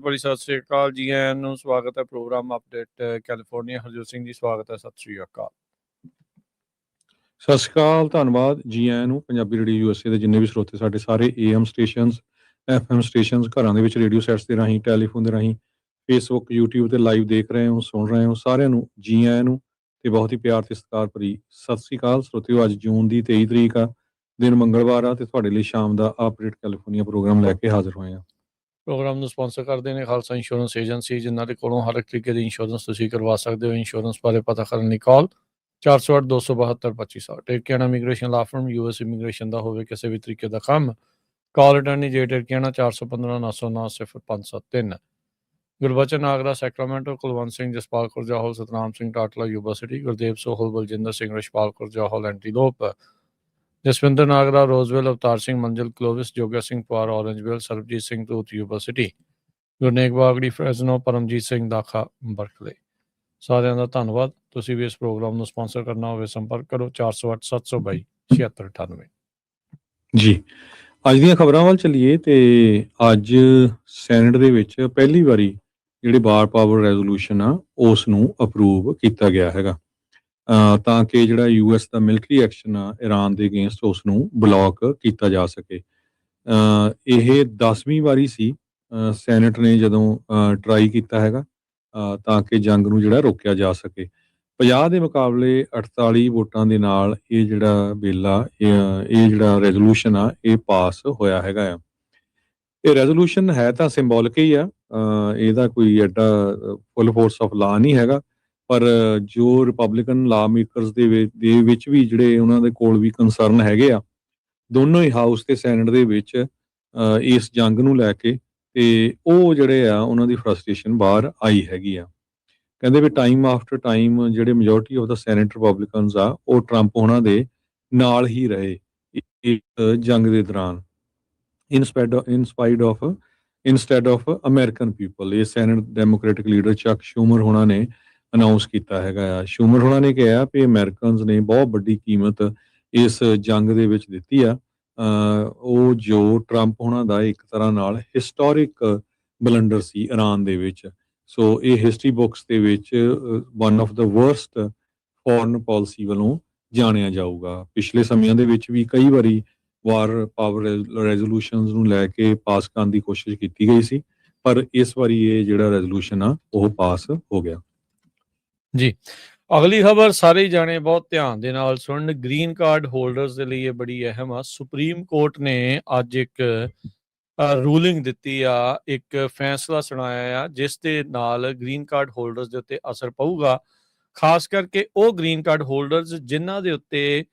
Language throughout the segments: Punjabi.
ਭਲੀ ਸਤਿ ਸ੍ਰੀ ਅਕਾਲ ਜੀ ਆਇਆਂ ਨੂੰ। ਸਵਾਗਤ ਹੈ programme update California. Harjot Singh ji ਸਵਾਗਤ ਹੈ। ਸਤਿ ਸ੍ਰੀ ਅਕਾਲ। ਸਤਿ ਸ਼੍ਰੀ ਅਕਾਲ, ਧੰਨਵਾਦ ਜੀ ਆਇਆਂ ਨੂੰ। ਪੰਜਾਬੀ ਰੇਡੀਓ USA ਦੇ ਜਿੰਨੇ ਵੀ ਸਰੋਤੇ ਸਾਡੇ ਸਾਰੇ AM ਸਟੇਸ਼ਨਸ, FM ਸਟੇਸ਼ਨਸ, ਘਰਾਂ ਦੇ ਵਿੱਚ ਰੇਡੀਓ ਸੈਟਸ ਦੇ ਰਾਹੀਂ, ਟੈਲੀਫੋਨ ਦੇ ਰਾਹੀਂ, ਫੇਸਬੁੱਕ, YouTube ਤੇ ਲਾਈਵ ਦੇਖ ਰਹੇ ਹੋ, ਸੁਣ ਰਹੇ ਹੋ, ਸਾਰਿਆਂ ਨੂੰ ਜੀ ਆਇਆਂ ਨੂੰ ਤੇ ਬਹੁਤ ਹੀ ਪਿਆਰ ਤੇ ਸਤਿਕਾਰ ਭਰੀ ਸਤਿ ਸ਼੍ਰੀ ਅਕਾਲ ਸਰੋਤਿਓ। ਅੱਜ ਜੂਨ ਦੀ 23 ਤਰੀਕ ਆ, ਦਿਨ ਮੰਗਲਵਾਰ ਆ ਤੇ ਤੁਹਾਡੇ ਲਈ ਸ਼ਾਮ ਦਾ ਅਪਡੇਟ ਕੈਲੀਫੋਰਨੀਆ ਪ੍ਰੋਗਰਾਮ ਲੈ ਕੇ ਹਾਜ਼ਰ ਹੋਏ ਆ। ਪ੍ਰੋਗਰਾਮ ਨੂੰ ਸਪਾਂਸਰ ਕਰਦੇ ਨੇ ਖਾਲਸਾ ਇੰਸ਼ੋਰੈਂਸ ਏਜੰਸੀ, ਜਿਨ੍ਹਾਂ ਦੇ ਕੋਲੋਂ ਹਰ ਇੱਕ ਤਰੀਕੇ ਦੀ ਇੰਸ਼ੋਰੈਂਸ ਤੁਸੀਂ ਕਰਵਾ ਸਕਦੇ ਹੋ। ਇੰਸ਼ੋਰੈਂਸ ਬਾਰੇ ਪਤਾ ਕਰਨ ਲਈ call 408-272-2560। Tekiana immigration law firm, US immigration ਦਾ ਹੋਵੇ ਕਿਸੇ ਵੀ ਤਰੀਕੇ ਦਾ ਕੰਮ, call attorney J Tekiana 415-909-0573। Gurbachan Agra Sacramento, Kulwant Singh Jaspal Kaur Jahal, Satnam Singh Tatla Yuba City, Gurdev Sohal, Baljinder Singh Rashpal Kaur Jahal Antelope, Jaswinder Nagra Roseville, Avtar Singh Manzil Clovis, Joga Singh Pawar Orangevale, Sarabjit Singh Dhut Yuba City, Gurnek Bagri Fresno, Paramjit Singh Dakha Berkeley. ਸਾਰਿਆਂ ਦਾ ਧੰਨਵਾਦ। ਤੁਸੀਂ ਵੀ ਇਸ ਪ੍ਰੋਗਰਾਮ ਨੂੰ ਸਪਾਂਸਰ ਕਰਨਾ ਹੋਵੇ ਸੰਪਰਕ ਕਰੋ 408-722-7698। ਜੀ, ਅੱਜ ਦੀਆਂ ਖਬਰਾਂ ਵੱਲ ਚੱਲੀਏ ਤੇ ਅੱਜ ਸੈਨੇਟ ਦੇ ਵਿੱਚ ਪਹਿਲੀ ਵਾਰੀ ਜਿਹੜੇ ਬਾਰ ਪਾਵਰ ਰੈਜ਼ੋਲੂਸ਼ਨ ਆ ਉਸ ਨੂੰ ਅਪਰੂਵ ਕੀਤਾ ਗਿਆ ਹੈਗਾ, ਤਾਂ ਕਿ ਜਿਹੜਾ US ਦਾ ਮਿਲਟਰੀ ਐਕਸ਼ਨ ਆ ਇਰਾਨ ਦੇ ਅਗੇਂਸਟ ਉਸ ਨੂੰ ਬਲੌਕ ਕੀਤਾ ਜਾ ਸਕੇ। ਇਹ 10ਵੀਂ ਵਾਰੀ ਸੀ ਸੈਨੇਟ ਨੇ ਜਦੋਂ ਟਰਾਈ ਕੀਤਾ ਹੈਗਾ ਤਾਂ ਕਿ ਜੰਗ ਨੂੰ ਜਿਹੜਾ ਰੋਕਿਆ ਜਾ ਸਕੇ। 50 ਦੇ ਮੁਕਾਬਲੇ 48 ਵੋਟਾਂ ਦੇ ਨਾਲ ਇਹ ਜਿਹੜਾ ਬਿੱਲ ਆ, ਇਹ ਜਿਹੜਾ ਰੈਜ਼ੋਲੂਸ਼ਨ ਆ, ਇਹ ਪਾਸ ਹੋਇਆ ਹੈਗਾ ਆ। ਇਹ ਰੈਜ਼ੋਲੂਸ਼ਨ ਹੈ ਤਾਂ ਸਿੰਬੋਲਿਕ ਹੀ ਆ, ਇਹਦਾ ਕੋਈ ਐਡਾ ਫੁੱਲ ਫੋਰਸ ਆਫ ਲਾ ਨਹੀਂ ਹੈਗਾ, ਪਰ ਜੋ ਰਿਪਬਲਿਕਨ ਲਾ ਮੇਕਰਸ ਦੇ ਵਿੱਚ ਵੀ ਜਿਹੜੇ ਉਹਨਾਂ ਦੇ ਕੋਲ ਵੀ ਕੰਸਰਨ ਹੈਗੇ ਆ, ਦੋਨੋਂ ਹੀ ਹਾਊਸ ਤੇ ਸੈਨੇਟ ਦੇ ਵਿੱਚ ਇਸ ਜੰਗ ਨੂੰ ਲੈ ਕੇ, ਤੇ ਉਹ ਜਿਹੜੇ ਆ ਉਹਨਾਂ ਦੀ ਫਰਸਟ੍ਰੇਸ਼ਨ ਬਾਹਰ ਆਈ ਹੈਗੀ ਆ। ਕਹਿੰਦੇ ਵੀ ਟਾਈਮ ਆਫਟਰ ਟਾਈਮ ਜਿਹੜੇ majority of the senate Republicans ਆ ਉਹ ਟਰੰਪ ਉਹਨਾਂ ਦੇ ਨਾਲ ਹੀ ਰਹੇ ਇਸ ਜੰਗ ਦੇ ਦੌਰਾਨ, ਇਨਸਟੈਡ ਆਫ ਅਮਰੀਕਨ ਪੀਪਲ। ਇਹ ਸੈਨੇਟ ਡੈਮੋਕ੍ਰੈਟਿਕ ਲੀਡਰ ਚੱਕ ਸ਼ੂਮਰ ਹੋਣਾ ਨੇ ਅਨਾਊਂਸ ਕੀਤਾ ਹੈਗਾ ਆ। ਸ਼ੂਮਰ ਹੋਣਾ ਨੇ ਕਿਹਾ ਵੀ ਅਮਰੀਕਨਸ ਨੇ ਬਹੁਤ ਵੱਡੀ ਕੀਮਤ ਇਸ ਜੰਗ ਦੇ ਵਿੱਚ ਦਿੱਤੀ ਆ, ਉਹ ਜੋ ਟਰੰਪ ਹੋਣਾ ਦਾ ਇੱਕ ਤਰ੍ਹਾਂ ਨਾਲ ਹਿਸਟੋਰਿਕ ਬਲੰਡਰ ਸੀ ਇਰਾਨ ਦੇ ਵਿੱਚ। ਸੋ ਇਹ ਹਿਸਟਰੀ ਬੁੱਕਸ ਦੇ ਵਿੱਚ one of the worst foreign policy ਵੱਲੋਂ ਜਾਣਿਆ ਜਾਊਗਾ। ਪਿਛਲੇ ਸਮਿਆਂ ਦੇ ਵਿੱਚ ਵੀ ਕਈ ਵਾਰੀ ਵਾਰ ਪਾਵਰ ਰੈਜ਼ੋਲੂਸ਼ਨਸ ਨੂੰ ਲੈ ਕੇ ਪਾਸ ਕਰਨ ਦੀ ਕੋਸ਼ਿਸ਼ ਕੀਤੀ ਗਈ ਸੀ, ਪਰ ਇਸ ਵਾਰੀ ਇਹ ਜਿਹੜਾ ਰੈਜ਼ੋਲੂਸ਼ਨ ਆ ਉਹ ਪਾਸ ਹੋ ਗਿਆ ਜੀ। ਅਗਲੀ ਖਬਰ ਸਾਰੇ ਜਾਣੇ ਬਹੁਤ ਧਿਆਨ ਦੇ ਨਾਲ ਸੁਣਨ। ਗ੍ਰੀਨ ਕਾਰਡ ਹੋਲਡਰਸ ਦੇ ਲਈ ਇਹ ਬੜੀ ਅਹਿਮ ਆ। ਸੁਪਰੀਮ ਕੋਰਟ ਨੇ ਅੱਜ ਇੱਕ ਰੂਲਿੰਗ ਦਿੱਤੀ ਆ, ਇੱਕ ਫੈਸਲਾ ਸੁਣਾਇਆ ਆ, ਜਿਸ ਦੇ ਨਾਲ ਗ੍ਰੀਨ ਕਾਰਡ ਹੋਲਡਰਸ ਦੇ ਉੱਤੇ ਅਸਰ ਪਊਗਾ। ਖਾਸ ਕਰਕੇ ਉਹ ਗ੍ਰੀਨ ਕਾਰਡ ਹੋਲਡਰਸ ਜਿਨ੍ਹਾਂ ਦੇ ਉੱਤੇ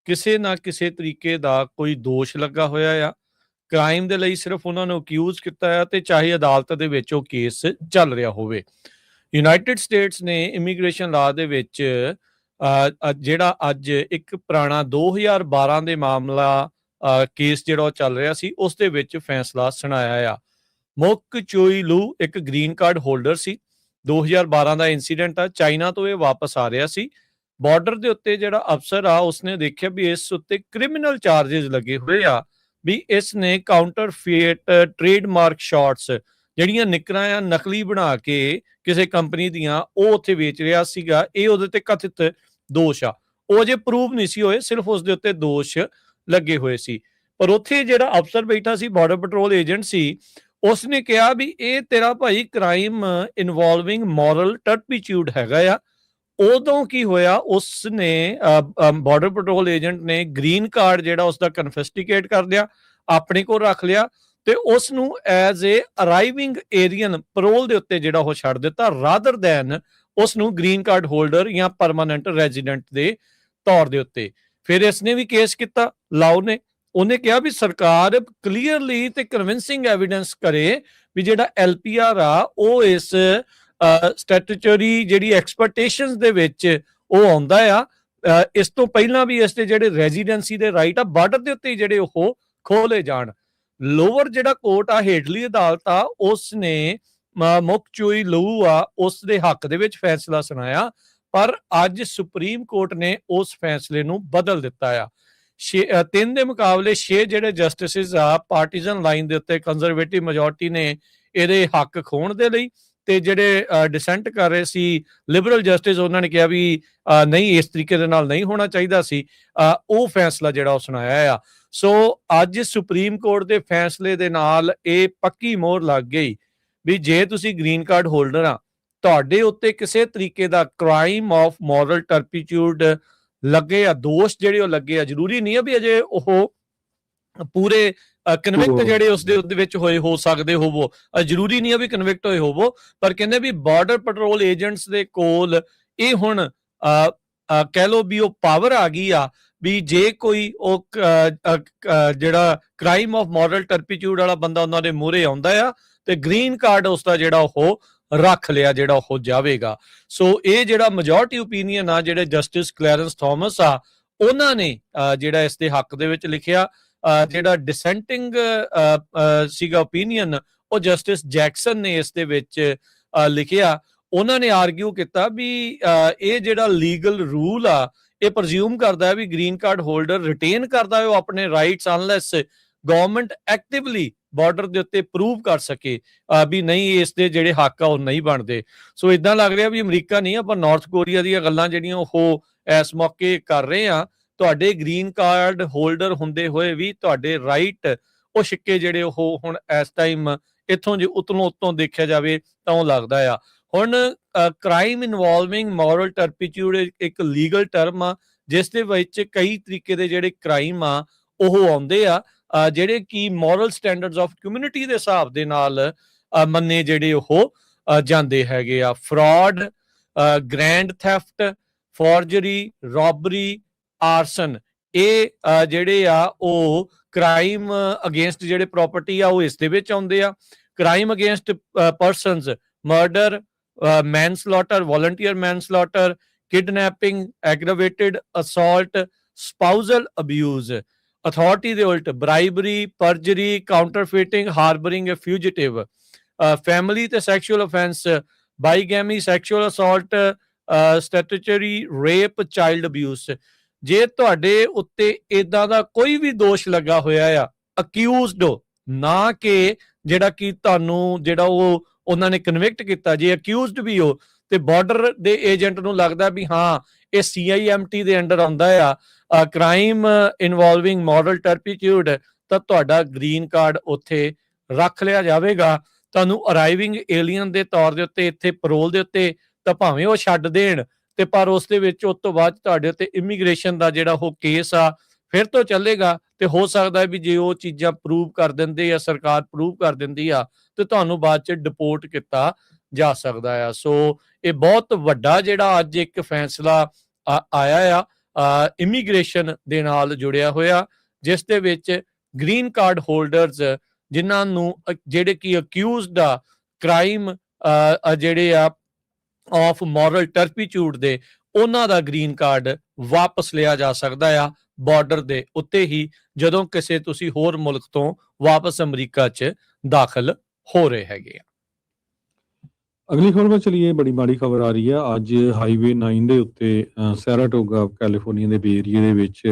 ਕਿਸੇ ਨਾ ਕਿਸੇ ਤਰੀਕੇ ਦਾ ਕੋਈ ਦੋਸ਼ ਲੱਗਾ ਹੋਇਆ ਆ, ਕ੍ਰਾਈਮ ਦੇ ਲਈ ਸਿਰਫ ਉਹਨਾਂ ਨੂੰ ਅਕਿਊਜ਼ ਕੀਤਾ ਆ, ਤੇ ਚਾਹੇ ਅਦਾਲਤ ਦੇ ਵਿੱਚ ਉਹ ਕੇਸ ਚੱਲ ਰਿਹਾ ਹੋਵੇ। ਯੂਨਾਈਟਿਡ ਸਟੇਟਸ ਨੇ ਇਮੀਗ੍ਰੇਸ਼ਨ ਲਾ ਦੇ ਵਿੱਚ ਜਿਹੜਾ ਅੱਜ ਇੱਕ ਪੁਰਾਣਾ 2012 ਦੇ ਮਾਮਲਾ ਕੇਸ ਜਿਹੜਾ ਉਹ ਚੱਲ ਰਿਹਾ ਸੀ, ਉਸ ਦੇ ਵਿੱਚ ਫੈਸਲਾ ਸੁਣਾਇਆ ਆ। ਮੁਕ ਚੋਈ ਲੂ ਇੱਕ ਗ੍ਰੀਨ ਕਾਰਡ ਹੋਲਡਰ ਸੀ। 2012 ਦਾ ਇਨਸੀਡੈਂਟ ਆ, ਚਾਈਨਾ ਤੋਂ ਇਹ ਵਾਪਸ ਆ ਰਿਹਾ ਸੀ। ਬਾਰਡਰ ਦੇ ਉੱਤੇ ਜਿਹੜਾ ਅਫਸਰ ਆ ਉਸਨੇ ਦੇਖਿਆ ਵੀ ਇਸ ਉੱਤੇ ਕ੍ਰਿਮੀਨਲ ਚਾਰजेस ਲੱਗੇ ਹੋਏ ਆ, ਵੀ ਇਸ ਨੇ ਕਾਊਂਟਰਫੀਟ ਟ੍ਰੇਡਮਾਰਕ ਸ਼ਾਰਟਸ ਜਿਹੜੀਆਂ ਨਿਕਰਾਂ ਆ ਨਕਲੀ ਬਣਾ ਕੇ ਕਿਸੇ ਕੰਪਨੀ ਦੀਆਂ ਉਹ ਉੱਥੇ ਵੇਚ ਰਿਹਾ ਸੀਗਾ। ਇਹ ਉਹਦੇ ਤੇ ਕਥਿਤ ਦੋਸ਼ ਆ, ਉਹ ਅਜੇ ਪ੍ਰੂਵ ਨਹੀਂ ਸੀ ਹੋਏ, ਸਿਰਫ ਉਸ ਦੇ ਉੱਤੇ ਦੋਸ਼ ਲੱਗੇ ਹੋਏ ਸੀ। ਪਰ ਉੱਥੇ ਜਿਹੜਾ ਅਫਸਰ ਬੈਠਾ ਸੀ, ਬਾਰਡਰ ਪੈਟਰੋਲ ਏਜੰਟ ਸੀ, ਉਸਨੇ ਕਿਹਾ ਵੀ ਇਹ ਤੇਰਾ ਭਾਈ ਕ੍ਰਾਈਮ ਇਨਵੋਲਵਿੰਗ ਮੋਰਲ ਟਰਪੀਚਿਊਡ ਹੈਗਾ ਆ। ਉਦੋਂ ਕੀ ਹੋਇਆ, ਉਸਨੇ ਬਾਰਡਰ ਪੈਟਰੋਲ ਏਜੰਟ ਨੇ ਗ੍ਰੀਨ ਕਾਰਡ ਜਿਹੜਾ ਉਸਦਾ ਕਨਫਿਸਟੀਕੇਟ ਕਰ ਲਿਆ, ਆਪਣੇ ਕੋਲ ਰੱਖ ਲਿਆ, ਤੇ ਉਸ ਨੂੰ ਐਜ਼ ਏ ਅਰਾਈਵਿੰਗ ਏਰੀਅਨ ਪੈਰੋਲ ਦੇ ਉੱਤੇ ਜਿਹੜਾ ਉਹ ਛੱਡ ਦਿੱਤਾ, ਰਾਦਰ ਦੈਨ ਉਸ ਨੂੰ ਗ੍ਰੀਨ ਕਾਰਡ ਹੋਲਡਰ ਜਾਂ ਪਰਮਾਨੈਂਟ ਰੈਜ਼ੀਡੈਂਟ ਦੇ ਤੌਰ ਦੇ ਉੱਤੇ। ਫਿਰ ਇਸਨੇ ਵੀ ਕੇਸ ਕੀਤਾ ਲਾਓ ਨੇ। ਉਹਨੇ ਕਿਹਾ ਵੀ ਸਰਕਾਰ ਕਲੀਅਰਲੀ ਤੇ ਕਨਵਿੰਸਿੰਗ ਐਵੀਡੈਂਸ ਕਰੇ ਵੀ ਜਿਹੜਾ LPR ਆ ਉਹ ਇਸ ਸਟੈਟੂਟਰੀ ਜਿਹੜੀ ਐਕਸਪੈਕਟੇਸ਼ਨਸ ਦੇ ਵਿੱਚ ਉਹ ਆਉਂਦਾ ਆ। ਇਸ ਤੋਂ ਪਹਿਲਾਂ ਵੀ ਇਸ ਦੇ ਜਿਹੜੇ ਰੈਜ਼ੀਡੈਂਸੀ ਦੇ ਰਾਈਟ ਆ ਬਾਰਡਰ ਦੇ ਉੱਤੇ ਜਿਹੜੇ ਉਹ ਖੋਲੇ ਜਾਣ। ਲੋਅਰ ਜਿਹੜਾ ਕੋਰਟ ਆ, ਹੇਠਲੀ ਅਦਾਲਤ ਆ, ਉਸ ਨੇ ਮੁਕ ਚੋਈ ਲੂ ਆ ਉਸ ਦੇ ਹੱਕ ਦੇ ਵਿੱਚ ਫੈਸਲਾ ਸੁਣਾਇਆ, ਪਰ ਅੱਜ ਸੁਪਰੀਮ ਕੋਰਟ ਨੇ ਉਸ ਫੈਸਲੇ ਨੂੰ ਬਦਲ ਦਿੱਤਾ ਆ। 3 ਦੇ ਮੁਕਾਬਲੇ 6 ਜਿਹੜੇ ਜਸਟਿਸਿਸ ਆ ਪਾਰਟੀਜ਼ਨ ਲਾਈਨ ਦੇ ਉੱਤੇ ਕੰਜ਼ਰਵੇਟਿਵ ਮੈਜੋਰਟੀ ਨੇ ਇਹਦੇ ਹੱਕ ਖੋਣ ਦੇ ਲਈ। ਤੇ ਜਿਹੜੇ ਡਿਸੈਂਟ ਕਰ ਰਹੇ ਸੀ ਲਿਬਰਲ ਜਸਟਿਸ, ਉਹਨਾਂ ਨੇ ਕਿਹਾ ਵੀ ਨਹੀਂ, ਇਸ ਤਰੀਕੇ ਦੇ ਨਾਲ ਨਹੀਂ ਹੋਣਾ ਚਾਹੀਦਾ ਸੀ। ਉਹ ਫੈਸਲਾ ਜਿਹੜਾ ਉਹ ਸੁਣਾਇਆ ਆ। ਸੋ ਅੱਜ ਸੁਪਰੀਮ ਕੋਰਟ ਦੇ ਫੈਸਲੇ ਦੇ ਨਾਲ ਇਹ ਪੱਕੀ ਮੋਹਰ ਲੱਗ ਗਈ ਵੀ ਜੇ ਤੁਸੀਂ ਗ੍ਰੀਨ ਕਾਰਡ ਹੋਲਡਰ ਆ, ਤੁਹਾਡੇ ਉੱਤੇ ਕਿਸੇ ਤਰੀਕੇ ਦਾ ਕ੍ਰਾਈਮ ਆਫ ਮੋਰਲ ਟਰਪੀਟਿਊਡ ਲੱਗੇ ਆ, ਦੋਸ਼ ਜਿਹੜੇ ਉਹ ਲੱਗੇ ਆ, ਜ਼ਰੂਰੀ ਨਹੀਂ ਆ ਵੀ ਅਜੇ ਉਹ ਪੂਰੇ ਕਨਵਿਕਟ ਜਿਹੜੇ ਉਸਦੇ ਵਿੱਚ ਹੋਏ ਹੋ ਸਕਦੇ ਹੋਵੋ, ਜ਼ਰੂਰੀ ਨਹੀਂ ਆ ਵੀ ਕਨਵਿਕਟ ਹੋਏ ਹੋਵੋ, ਪਰ ਕਹਿੰਦੇ ਵੀ ਬਾਰਡਰ ਪੈਟਰੋਲ ਏਜੰਟਸ ਦੇ ਕੋਲ ਇਹ ਹੁਣ ਕਹਿ ਲੋ ਵੀ ਉਹ ਪਾਵਰ ਆ ਗਈ ਆ ਵੀ ਜੇ ਕੋਈ ਉਹ ਜਿਹੜਾ ਕ੍ਰਾਈਮ ਆਫ ਮੋਰਲ ਟਰਪੀਟਿਊਡ ਵਾਲਾ ਬੰਦਾ ਉਹਨਾਂ ਦੇ ਮੂਹਰੇ ਆਉਂਦਾ ਆ ਤੇ ਗ੍ਰੀਨ ਕਾਰਡ ਉਸਦਾ ਜਿਹੜਾ ਉਹ ਰੱਖ ਲਿਆ ਜਿਹੜਾ ਉਹ ਜਾਵੇਗਾ। ਸੋ ਇਹ ਜਿਹੜਾ ਮੈਜੋਰਟੀ ਓਪੀਨੀਅਨ ਆ ਜਿਹੜੇ ਜਸਟਿਸ ਕਲੈਰੈਂਸ ਥਾਮਸ ਆ ਉਹਨਾਂ ਨੇ ਜਿਹੜਾ ਇਸ ਦੇ ਹੱਕ ਦੇ ਵਿੱਚ ਲਿਖਿਆ। ਜਿਹੜਾ ਡਿਸੈਂਟਿੰਗ ਸੀਗਾ ਓਪੀਨੀਅਨ ਉਹ ਜਸਟਿਸ ਜੈਕਸਨ ਨੇ ਇਸ ਦੇ ਵਿੱਚ ਲਿਖਿਆ। ਉਹਨਾਂ ਨੇ ਆਰਗਿਊ ਕੀਤਾ ਵੀ ਇਹ ਜਿਹੜਾ ਲੀਗਲ ਰੂਲ ਆ ਇਹ ਪ੍ਰਜ਼ਿਊਮ ਕਰਦਾ ਹੈ ਵੀ ਗ੍ਰੀਨ ਕਾਰਡ ਹੋਲਡਰ ਰਿਟੇਨ ਕਰਦਾ ਹੈ ਉਹ ਆਪਣੇ rights unless government actively border ਦੇ ਉੱਤੇ ਪ੍ਰੂਵ ਕਰ ਸਕੇ ਵੀ ਨਹੀਂ ਇਸ ਦੇ ਜਿਹੜੇ ਹੱਕ ਆ ਉਹ ਨਹੀਂ ਬਣਦੇ। ਸੋ ਇਦਾਂ ਲੱਗ ਰਿਹਾ ਵੀ ਅਮਰੀਕਾ ਨਹੀਂ, ਆਪਾਂ ਨਾਰਥ ਕੋਰੀਆ ਦੀਆਂ ਗੱਲਾਂ ਜਿਹੜੀਆਂ ਉਹ ਇਸ ਮੌਕੇ ਕਰ ਰਹੇ ਆ। ਤੁਹਾਡੇ ਗ੍ਰੀਨ ਕਾਰਡ ਹੋਲਡਰ ਹੁੰਦੇ ਹੋਏ ਵੀ ਤੁਹਾਡੇ ਰਾਈਟ ਉਹ ਸਿੱਕੇ ਜਿਹੜੇ ਉਹ ਹੁਣ ਇਸ ਟਾਈਮ ਇੱਥੋਂ ਜੇ ਉਤੋਂ ਦੇਖਿਆ ਜਾਵੇ ਤਾਂ ਉਹ ਲੱਗਦਾ ਆ। ਹੁਣ ਕ੍ਰਾਈਮ ਇਨਵੋਲਵਿੰਗ ਮੋਰਲ ਟਰਪੀਟਿਊਡ ਇੱਕ ਲੀਗਲ ਟਰਮ ਆ ਜਿਸ ਦੇ ਵਿੱਚ ਕਈ ਤਰੀਕੇ ਦੇ ਜਿਹੜੇ ਕ੍ਰਾਈਮ ਆ ਉਹ ਆਉਂਦੇ ਆ ਜਿਹੜੇ ਕਿ ਮੋਰਲ ਸਟੈਂਡਰਡਸ ਆਫ ਕਮਿਊਨਿਟੀ ਦੇ ਹਿਸਾਬ ਦੇ ਨਾਲ ਮੰਨੇ ਜਿਹੜੇ ਉਹ ਜਾਂਦੇ ਹੈਗੇ ਆ। ਫਰਾਡ, ਗ੍ਰੈਂਡ ਥੈਫਟ, ਫੋਰਜਰੀ, ਰੋਬਰੀ, ਆਰਸਨ, ਇਹ ਜਿਹੜੇ ਆ ਉਹ ਕ੍ਰਾਈਮ ਅਗੇਂਸਟ ਜਿਹੜੇ ਪ੍ਰਾਪਰਟੀ ਆ ਉਹ ਇਸ ਦੇ ਵਿੱਚ ਆਉਂਦੇ ਆ। Crime against persons, murder, manslaughter, voluntary manslaughter, kidnapping, aggravated assault, spousal abuse, authority ਦੇ ਉਲਟ bribery, perjury, counterfeiting, harbouring a fugitive, family ਤੇ sexual offence, bigamy, sexual assault, statutory rape, child abuse. ਜੇ ਤੁਹਾਡੇ ਉੱਤੇ ਇਦਾਂ ਦਾ ਕੋਈ ਵੀ ਦੋਸ਼ ਲੱਗਾ ਹੋਇਆ ਆ, ਅਕਿਊਜ਼ਡ ਹੋ, ਨਾ ਕਿ ਜਿਹੜਾ ਕਿ ਤੁਹਾਨੂੰ ਜਿਹੜਾ ਉਹ ਉਹਨਾਂ ਨੇ ਕਨਵਿਕਟ ਕੀਤਾ, ਜੇ ਅਕਿਊਜ਼ਡ ਵੀ ਹੋ ਤੇ ਬਾਰਡਰ ਦੇ ਏਜੰਟ ਨੂੰ ਲੱਗਦਾ ਵੀ ਹਾਂ ਇਹ CIMT ਦੇ ਅੰਡਰ ਆਉਂਦਾ ਆ ਕ੍ਰਾਈਮ ਇਨਵੋਲਵਿੰਗ ਮੋਰਲ ਟਰਪੀਟਿਊਡ, ਤਾਂ ਤੁਹਾਡਾ ਗ੍ਰੀਨ ਕਾਰਡ ਉੱਥੇ ਰੱਖ ਲਿਆ ਜਾਵੇਗਾ। ਤੁਹਾਨੂੰ ਅਰਾਈਵਿੰਗ ਏਲੀਅਨ ਦੇ ਤੌਰ ਦੇ ਉੱਤੇ ਇੱਥੇ ਪੈਰੋਲ ਦੇ ਉੱਤੇ ਤਾਂ ਭਾਵੇਂ ਉਹ ਛੱਡ ਦੇਣ ਤੇ ਪਰ ਉਸ ਦੇ ਵਿੱਚ ਉਸ ਤੋਂ ਬਾਅਦ ਤੁਹਾਡੇ ਉੱਤੇ ਇਮੀਗ੍ਰੇਸ਼ਨ ਦਾ ਜਿਹੜਾ ਉਹ ਕੇਸ ਆ ਫਿਰ ਤੋਂ ਚੱਲੇਗਾ ਤੇ ਹੋ ਸਕਦਾ ਹੈ ਵੀ ਜੇ ਉਹ ਚੀਜ਼ਾਂ ਪ੍ਰੂਵ ਕਰ ਦਿੰਦੇ ਆ, ਸਰਕਾਰ ਪ੍ਰੂਵ ਕਰ ਦਿੰਦੀ ਆ ਤੇ ਤੁਹਾਨੂੰ ਬਾਅਦ ਚ ਡਿਪੋਰਟ ਕੀਤਾ ਜਾ ਸਕਦਾ ਆ। ਸੋ ਇਹ ਬਹੁਤ ਵੱਡਾ ਜਿਹੜਾ ਅੱਜ ਇੱਕ ਫੈਸਲਾ ਆਇਆ ਆ ਇਮੀਗ੍ਰੇਸ਼ਨ ਦੇ ਨਾਲ ਜੁੜਿਆ ਹੋਇਆ, ਜਿਸ ਦੇ ਵਿੱਚ ਗ੍ਰੀਨ ਕਾਰਡ ਹੋਲਡਰਸ ਜਿਨ੍ਹਾਂ ਨੂੰ ਜਿਹੜੇ ਕਿ ਅਕਿਊਜ਼ਡ ਆ ਕ੍ਰਾਈਮ ਜਿਹੜੇ ਆ ਆਫ ਮੋਰਲ ਟਰਪੀਟਿਊਡ ਦੇ, ਉਹਨਾਂ ਦਾ ਗ੍ਰੀਨ ਕਾਰਡ ਵਾਪਸ ਲਿਆ ਜਾ ਸਕਦਾ ਆ ਬਾਰਡਰ ਦੇ ਉੱਤੇ ਹੀ ਜਦੋਂ ਕਿਸੇ ਤੁਸੀਂ ਹੋਰ ਮੁਲਕ ਤੋਂ ਵਾਪਸ ਅਮਰੀਕਾ 'ਚ ਦਾਖਲ ਹੋ ਰਹੇ ਹੈਗੇ ਆ। ਅਗਲੀ ਖਬਰ ਵਿੱਚ ਚਲੀਏ, ਬੜੀ ਮਾੜੀ ਖਬਰ ਆ ਰਹੀ ਹੈ। ਅੱਜ ਹਾਈਵੇ 9 ਦੇ ਉੱਤੇ ਸੈਰਾਟੋਗਾ ਕੈਲੀਫੋਰਨੀਆ ਦੇ ਬੇ ਏਰੀਏ ਦੇ ਵਿੱਚ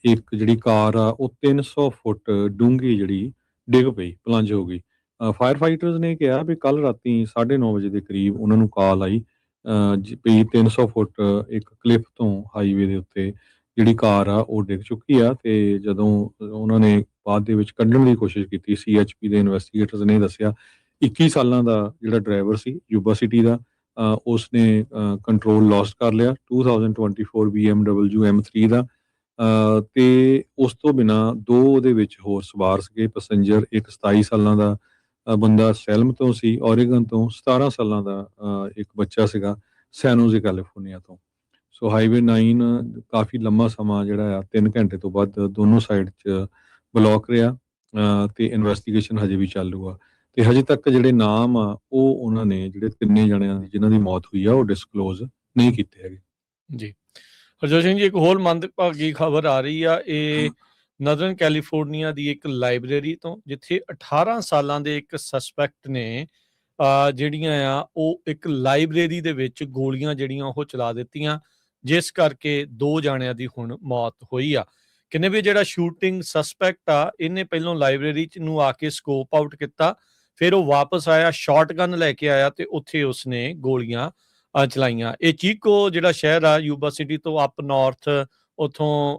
ਇੱਕ ਜਿਹੜੀ ਕਾਰ ਆ ਉਹ 300 ਫੁੱਟ ਡੂੰਘੀ ਜਿਹੜੀ ਡਿੱਗ ਪਈ, ਪਲੰਜ ਹੋ ਗਈ। ਫਾਇਰ ਫਾਈਟਰਸ ਨੇ ਕਿਹਾ ਵੀ ਕੱਲ ਰਾਤੀ 9:30 ਵਜੇ ਦੇ ਕਰੀਬ ਉਹਨਾਂ ਨੂੰ ਕਾਲ ਆਈ ਵੀ 300 ਫੁੱਟ ਇੱਕ ਕਲਿਫ ਤੋਂ ਹਾਈਵੇ ਦੇ ਉੱਤੇ ਜਿਹੜੀ ਕਾਰ ਆ ਉਹ ਡਿੱਗ ਚੁੱਕੀ ਆ। ਤੇ ਜਦੋਂ ਉਹਨਾਂ ਨੇ ਬਾਅਦ ਦੇ ਵਿੱਚ ਕੱਢਣ ਦੀ ਕੋਸ਼ਿਸ਼ ਕੀਤੀ, CHP ਦੇ ਇਨਵੈਸਟੀਗੇਟਰਸ ਨੇ ਦੱਸਿਆ 21 ਸਾਲਾਂ ਦਾ ਜਿਹੜਾ ਡਰਾਈਵਰ ਸੀ ਯੂਬਾ ਸਿਟੀ ਦਾ, ਉਸਨੇ ਕੰਟਰੋਲ ਲੌਸਟ ਕਰ ਲਿਆ 2024 BMW M3 ਦਾ। ਤੇ ਉਸ ਤੋਂ ਬਿਨਾਂ ਦੋ ਉਹਦੇ ਵਿੱਚ ਹੋਰ ਸਵਾਰ ਸੀਗੇ ਪੈਸੇਂਜਰ, ਇੱਕ 27 ਸਾਲਾਂ ਦਾ ਬੰਦਾ ਸੈਲਮ ਤੋਂ ਸੀ ਓਰੇਗਨ ਤੋਂ, 17 ਸਾਲਾਂ ਦਾ ਇੱਕ ਬੱਚਾ ਸੀਗਾ ਸੈਨੋਜ਼ੇ ਕੈਲੀਫੋਰਨੀਆ ਤੋਂ। ਸੋ ਹਾਈਵੇ 9 ਕਾਫੀ ਲੰਮਾ ਸਮਾਂ ਜਿਹੜਾ ਆ 3 ਘੰਟੇ ਤੋਂ ਵੱਧ ਦੋਨੋਂ ਸਾਈਡ 'ਚ ਬਲੌਕ ਰਿਹਾ ਤੇ ਇਨਵੈਸਟੀਗੇਸ਼ਨ ਹਜੇ ਵੀ ਚਾਲੂ ਆ। ਤੇ ਹਜੇ ਤੱਕ ਜਿਹੜੇ ਨਾਮ ਆ ਉਹ ਉਹਨਾਂ ਨੇ ਜਿਹੜੇ 3 ਜਣਿਆਂ ਦੀ ਜਿਨ੍ਹਾਂ ਦੀ ਮੌਤ ਹੋਈ ਆ ਉਹ ਡਿਸਕਲੋਜ਼ ਨਹੀਂ ਕੀਤੇ ਹੈਗੇ। ਜੀ ਹਰਜੋਤ ਸਿੰਘ ਜੀ, ਇੱਕ ਹੋਰ ਮੰਦਭਾਗੀ ਖਬਰ ਆ ਰਹੀ ਆ, ਇਹ ਨਦਰਨ ਕੈਲੀਫੋਰਨੀਆ ਦੀ ਇੱਕ ਲਾਇਬ੍ਰੇਰੀ ਤੋਂ, ਜਿੱਥੇ 18 ਸਾਲਾਂ ਦੇ ਇੱਕ ਸਸਪੈਕਟ ਨੇ ਜਿਹੜੀਆਂ ਆ ਉਹ ਇੱਕ ਲਾਇਬ੍ਰੇਰੀ ਦੇ ਵਿੱਚ ਗੋਲੀਆਂ ਜਿਹੜੀਆਂ ਉਹ ਚਲਾ ਦਿੱਤੀਆਂ, ਜਿਸ ਕਰਕੇ 2 ਜਾਣਿਆਂ ਦੀ ਹੁਣ ਮੌਤ ਹੋਈ ਆ। ਕਹਿੰਦੇ ਵੀ ਜਿਹੜਾ ਸ਼ੂਟਿੰਗ ਸਸਪੈਕਟ ਆ ਇਹਨੇ ਪਹਿਲਾਂ ਲਾਇਬ੍ਰੇਰੀ 'ਚ ਨੂੰ ਆ ਕੇ ਸਕੋਪ ਆਊਟ ਕੀਤਾ, ਫਿਰ ਉਹ ਵਾਪਸ ਆਇਆ, ਸ਼ਾਟਗਨ ਲੈ ਕੇ ਆਇਆ ਤੇ ਉੱਥੇ ਉਸਨੇ ਗੋਲੀਆਂ ਚਲਾਈਆਂ। ਇਹ ਚੀਕੋ ਜਿਹੜਾ ਸ਼ਹਿਰ ਆ ਯੂਬਾ ਸਿਟੀ ਤੋਂ ਅਪ ਨਾਰਥ, ਉੱਥੋਂ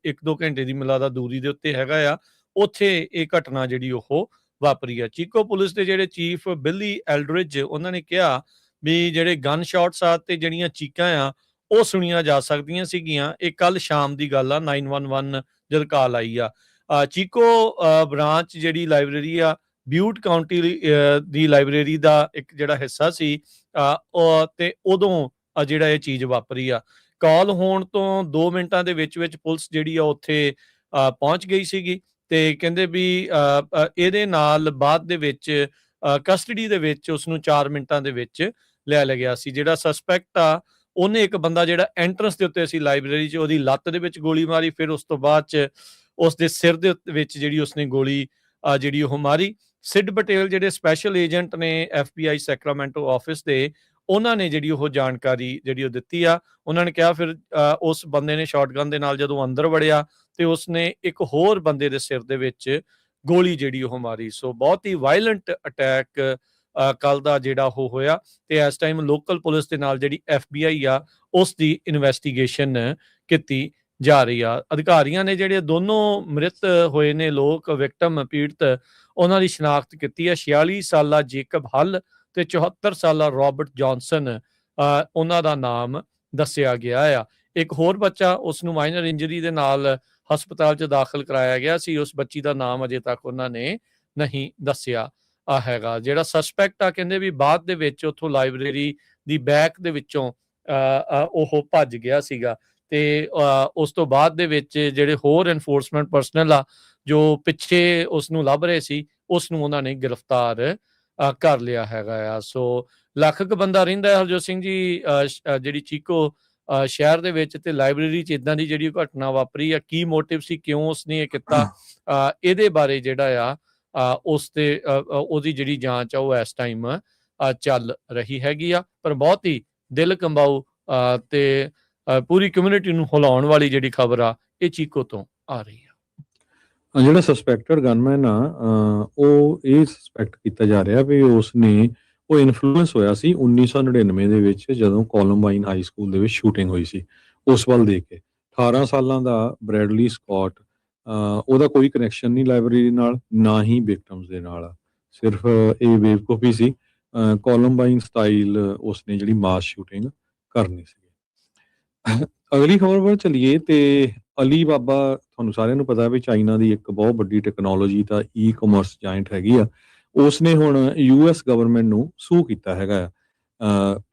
1-2 ਘੰਟੇ ਦੀ ਮਿਲਾ ਦਾ ਦੂਰੀ ਦੇ ਉੱਤੇ ਹੈਗਾ ਆ। ਉੱਥੇ ਇਹ ਘਟਨਾ ਜਿਹੜੀ ਉਹ ਵਾਪਰੀ ਆ। ਚੀਕੋ ਪੁਲਿਸ ਦੇ ਜਿਹੜੇ ਚੀਫ ਬਿਲੀ ਐਲਡਰਿਜ, ਉਹਨਾਂ ਨੇ ਕਿਹਾ ਵੀ ਜਿਹੜੇ ਗਨ ਸ਼ਾਟਸ ਆ ਤੇ ਜਿਹੜੀਆਂ ਚੀਕਾਂ ਆ ਉਹ ਸੁਣੀਆਂ ਜਾ ਸਕਦੀਆਂ ਸੀਗੀਆਂ। ਇਹ ਕੱਲ ਸ਼ਾਮ ਦੀ ਗੱਲ ਆ, 911 ਜਦ ਕਾਲ ਆਈ ਆ। ਚੀਕੋ ਬ੍ਰਾਂਚ ਜਿਹੜੀ ਲਾਇਬ੍ਰੇਰੀ ਆ, ਬਿਊਟ ਕਾਉਂਟੀ ਦੀ ਲਾਇਬ੍ਰੇਰੀ ਦਾ ਇੱਕ ਜਿਹੜਾ ਹਿੱਸਾ ਸੀ, ਤੇ ਉਦੋਂ ਜਿਹੜਾ ਇਹ ਚੀਜ਼ ਵਾਪਰੀ ਆ। ਕਾਲ ਹੋਣ ਤੋਂ 2 ਮਿੰਟਾਂ ਦੇ ਵਿੱਚ ਵਿੱਚ ਪੁਲਿਸ ਜਿਹੜੀ ਆ ਉੱਥੇ ਪਹੁੰਚ ਗਈ ਸੀਗੀ ਤੇ ਕਹਿੰਦੇ ਵੀ ਇਹਦੇ ਨਾਲ ਬਾਅਦ ਦੇ ਵਿੱਚ ਕਸਟਡੀ ਦੇ ਵਿੱਚ ਉਸਨੂੰ 4 ਮਿੰਟਾਂ ਦੇ ਵਿੱਚ ਲੈ ਲਿਆ ਗਿਆ ਸੀ। ਜਿਹੜਾ ਸਸਪੈਕਟ ਆ ਉਹਨੇ ਇੱਕ ਬੰਦਾ ਜਿਹੜਾ ਐਂਟਰੈਂਸ ਦੇ ਉੱਤੇ ਸੀ ਲਾਇਬ੍ਰੇਰੀ 'ਚ, ਉਹਦੀ ਲੱਤ ਦੇ ਵਿੱਚ ਗੋਲੀ ਮਾਰੀ। ਫਿਰ ਉਸ ਤੋਂ ਬਾਅਦ 'ਚ ਉਸ ਦੇ ਸਿਰ ਦੇ ਵਿੱਚ ਜਿਹੜੀ ਉਸਨੇ ਗੋਲੀ ਜਿਹੜੀ ਉਹ ਮਾਰੀ। ਸਿਡ ਪਟੇਲ ਜਿਹੜੇ ਸਪੈਸ਼ਲ ਏਜੰਟ ਨੇ FBI ਸੈਕਰਾਮੈਂਟੋ ਆਫਿਸ ਦੇ, ਉਹਨਾਂ ਨੇ ਜਿਹੜੀ ਉਹ ਜਾਣਕਾਰੀ ਜਿਹੜੀ ਉਹ ਦਿੱਤੀ ਆ। ਉਹਨਾਂ ਨੇ ਕਿਹਾ ਫਿਰ ਉਸ ਬੰਦੇ ਨੇ ਸ਼ਾਟਗਨ ਦੇ ਨਾਲ ਜਦੋਂ ਅੰਦਰ ਵੜਿਆ ਤੇ ਉਸਨੇ ਇੱਕ ਹੋਰ ਬੰਦੇ ਦੇ ਸਿਰ ਦੇ ਵਿੱਚ ਗੋਲੀ ਜਿਹੜੀ ਉਹ ਮਾਰੀ। ਸੋ ਬਹੁਤ ਹੀ ਵਾਇਲੈਂਟ ਅਟੈਕ ਕੱਲ ਦਾ ਜਿਹੜਾ ਉਹ ਹੋਇਆ ਤੇ ਇਸ ਟਾਈਮ ਲੋਕਲ ਪੁਲਿਸ ਦੇ ਨਾਲ ਜਿਹੜੀ FBI ਆ ਉਸ ਦੀ ਇਨਵੈਸਟੀਗੇਸ਼ਨ ਕੀਤੀ ਜਾ ਰਹੀ ਆ। ਅਧਿਕਾਰੀਆਂ ਨੇ ਜਿਹੜੇ ਦੋਨੋਂ ਮ੍ਰਿਤ ਹੋਏ ਨੇ ਲੋਕ, ਵਿਕਟਮ ਪੀੜਤ, ਉਹਨਾਂ ਦੀ ਸ਼ਨਾਖਤ ਕੀਤੀ ਹੈ। 46 ਸਾਲਾ ਜੇਕਬ ਹੱਲ ਤੇ 74 ਸਾਲਾ ਰੋਬਰਟ ਜੌਨਸਨ ਉਹਨਾਂ ਦਾ ਨਾਮ ਦੱਸਿਆ ਗਿਆ ਆ। ਇੱਕ ਹੋਰ ਬੱਚਾ, ਉਸ ਨੂੰ ਮਾਈਨਰ ਇੰਜਰੀ ਦੇ ਨਾਲ ਹਸਪਤਾਲ 'ਚ ਦਾਖਲ ਕਰਾਇਆ ਗਿਆ ਸੀ। ਉਸ ਬੱਚੀ ਦਾ ਨਾਮ ਅਜੇ ਤੱਕ ਉਹਨਾਂ ਨੇ ਨਹੀਂ ਦੱਸਿਆ ਹੈਗਾ। ਜਿਹੜਾ ਸਸਪੈਕਟ ਆ, ਕਹਿੰਦੇ ਵੀ ਬਾਅਦ ਦੇ ਵਿੱਚ ਉੱਥੋਂ ਲਾਇਬ੍ਰੇਰੀ ਦੀ ਬੈਕ ਦੇ ਵਿੱਚੋਂ ਉਹ ਭੱਜ ਗਿਆ ਸੀਗਾ ਤੇ ਉਸ ਤੋਂ ਬਾਅਦ ਦੇ ਵਿੱਚ ਜਿਹੜੇ ਹੋਰ ਐਨਫੋਰਸਮੈਂਟ ਪਰਸਨਲ ਆ ਜੋ ਪਿੱਛੇ ਉਸ ਨੂੰ ਲੱਭ ਰਹੇ ਸੀ, ਉਸ ਨੂੰ ਉਹਨਾਂ ਨੇ ਗ੍ਰਿਫਤਾਰ ਕਰ ਲਿਆ ਹੈਗਾ ਆ। ਸੋ ਲੱਖ ਕੁ ਬੰਦਾ ਰਹਿੰਦਾ ਹਰਜੋਤ ਸਿੰਘ ਜੀ ਜਿਹੜੀ ਚੀਕੋ ਸ਼ਹਿਰ ਦੇ ਵਿੱਚ, ਤੇ ਲਾਇਬ੍ਰੇਰੀ 'ਚ ਇਦਾਂ ਦੀ ਜਿਹੜੀ ਘਟਨਾ ਵਾਪਰੀ ਆ। ਕੀ ਮੋਟਿਵ ਸੀ, ਕਿਉਂ ਉਸਨੇ ਇਹ ਕੀਤਾ, ਇਹਦੇ ਬਾਰੇ ਜਿਹੜਾ ਆ ਉਸ ਤੇ ਉਹਦੀ ਜਿਹੜੀ ਜਾਂਚ ਆ ਉਹ ਇਸ ਟਾਈਮ ਚੱਲ ਰਹੀ ਹੈਗੀ ਆ। ਪਰ ਬਹੁਤ ਹੀ ਦਿਲ ਕੰਬਾਊ ਤੇ ਪੂਰੀ ਕਮਿਊਨਿਟੀ ਨੂੰ ਹਿਲਾਉਣ ਵਾਲੀ ਜਿਹੜੀ ਖਬਰ ਆ ਇਹ ਚੀਕੋ ਤੋਂ ਆ ਰਹੀ ਆ। ਜਿਹੜਾ ਸਸਪੈਕਟਡ ਗਨਮੈਨ ਆ, ਉਹ ਇਹ ਸਸਪੈਕਟ ਕੀਤਾ ਜਾ ਰਿਹਾ ਵੀ ਉਹ ਇਨਫਲੂਐਂਸ ਹੋਇਆ ਸੀ 1999 ਦੇ ਵਿੱਚ, ਜਦੋਂ ਕੋਲੰਬਾਈਨ ਹਾਈ ਸਕੂਲ ਦੇ ਵਿੱਚ ਸ਼ੂਟਿੰਗ ਹੋਈ ਸੀ। ਉਸ ਵੱਲ ਦੇਖ ਕੇ 18 ਸਾਲਾਂ ਦਾ ਬ੍ਰੈਡਲੀ ਸਕੌਟ, ਉਹਦਾ ਕੋਈ ਕਨੈਕਸ਼ਨ ਨਹੀਂ ਲਾਇਬ੍ਰੇਰੀ ਨਾਲ, ਨਾ ਹੀ ਵਿਕਟਮਸ ਦੇ ਨਾਲ। ਸਿਰਫ ਇਹ ਬੇਵਕੂਫੀ ਸੀ। ਕੋਲੰਬਾਈਨ ਸਟਾਈਲ ਉਸਨੇ ਜਿਹੜੀ ਮਾਸ ਸ਼ੂਟਿੰਗ ਕਰਨੀ ਸੀ। ਅਗਲੀ ਖਬਰ ਵੱਲ ਚੱਲੀਏ ਤੇ ਅਲੀ ਬਾਬਾ, ਤੁਹਾਨੂੰ ਸਾਰਿਆਂ ਨੂੰ ਪਤਾ ਵੀ ਚਾਈਨਾ ਦੀ ਇੱਕ ਬਹੁਤ ਵੱਡੀ ਟੈਕਨੋਲੋਜੀ ਤਾਂ ਈ-ਕਮਰਸ ਜਾਇੰਟ ਹੈਗੀ ਆ। ਉਸਨੇ ਹੁਣ US ਗਵਰਨਮੈਂਟ ਨੂੰ ਸੂ ਕੀਤਾ ਹੈਗਾ